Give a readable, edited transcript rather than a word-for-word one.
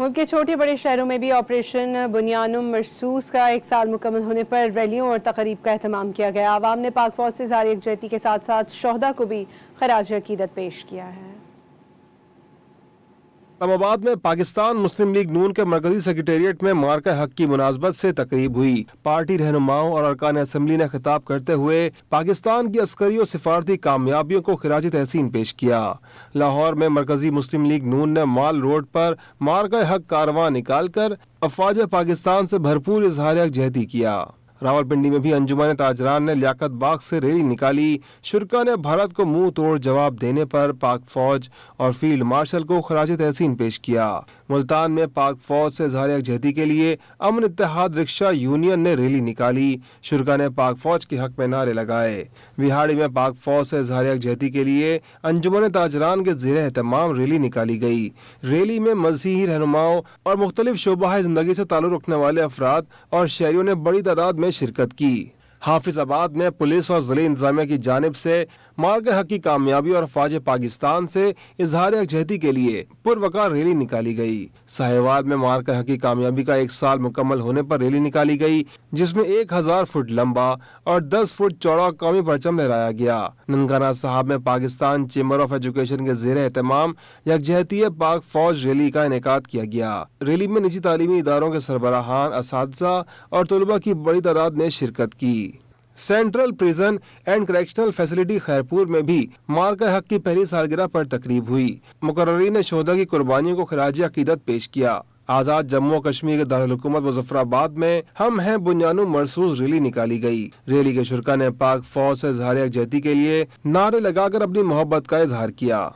ملک کے چھوٹے بڑے شہروں میں بھی آپریشن بنیانم مرصوص کا 1 سال مکمل ہونے پر ریلیوں اور تقریب کا اہتمام کیا گیا۔ عوام نے پاک فوج سے اظہار یکجہتی کے ساتھ ساتھ شہداء کو بھی خراج عقیدت پیش کیا ہے۔ اسلام آباد میں پاکستان مسلم لیگ نون کے مرکزی سیکریٹریٹ میں مارکہ حق کی مناسبت سے تقریب ہوئی۔ پارٹی رہنماؤں اور ارکان اسمبلی نے خطاب کرتے ہوئے پاکستان کی عسکری اور سفارتی کامیابیوں کو خراج تحسین پیش کیا۔ لاہور میں مرکزی مسلم لیگ نون نے مال روڈ پر مارکہ حق کارواں نکال کر افواج پاکستان سے بھرپور اظہار یکجہتی کیا۔ راولپنڈی میں بھی انجمن تاجران نے لیاقت باغ سے ریلی نکالی۔ شرکاء نے بھارت کو منہ توڑ جواب دینے پر پاک فوج اور فیلڈ مارشل کو خراج تحسین پیش کیا۔ ملتان میں پاک فوج سے اظہار یکجہتی کے لیے امن اتحاد رکشہ یونین نے ریلی نکالی۔ شرکاء نے پاک فوج کے حق میں نعرے لگائے۔ وہاڑی میں پاک فوج سے اظہار یکجہتی کے لیے انجمن تاجران کے زیر اہتمام ریلی نکالی گئی۔ ریلی میں مسیحی رہنماؤں اور مختلف شعبہ زندگی سے تعلق رکھنے والے افراد اور شہریوں نے بڑی تعداد میں شرکت کی۔ حافظ آباد میں پولیس اور ضلعی انتظامیہ کی جانب سے مارکہ حق کی کامیابی اور افواج پاکستان سے اظہار یکجہتی کے لیے پروقار ریلی نکالی گئی۔ ساہیوال میں مارکہ حق کی کامیابی کا 1 سال مکمل ہونے پر ریلی نکالی گئی، جس میں 1000 فٹ لمبا اور 10 فٹ چوڑا قومی پرچم لہرایا گیا۔ ننکانہ صاحب میں پاکستان چیمبر آف ایجوکیشن کے زیر اہتمام یکجہتی پاک فوج ریلی کا انعقاد کیا گیا۔ ریلی میں نجی تعلیمی اداروں کے سربراہان، اساتذہ اور طلباء کی بڑی تعداد نے شرکت کی۔ Central prison and correctional facility Khairpur میں بھی مارکہ حق کی پہلی سالگرہ پر تقریب ہوئی۔ مقررین نے شہداء کی قربانیوں کو خراج عقیدت پیش کیا۔ آزاد جموں و کشمیر کے دارالحکومت مظفر آباد میں ہم ہیں بنیانم مرصوص ریلی نکالی گئی۔ ریلی کے شرکاء نے پاک فوج سے اظہار یکجہتی کے لیے نعرے لگا کر اپنی محبت کا اظہار کیا۔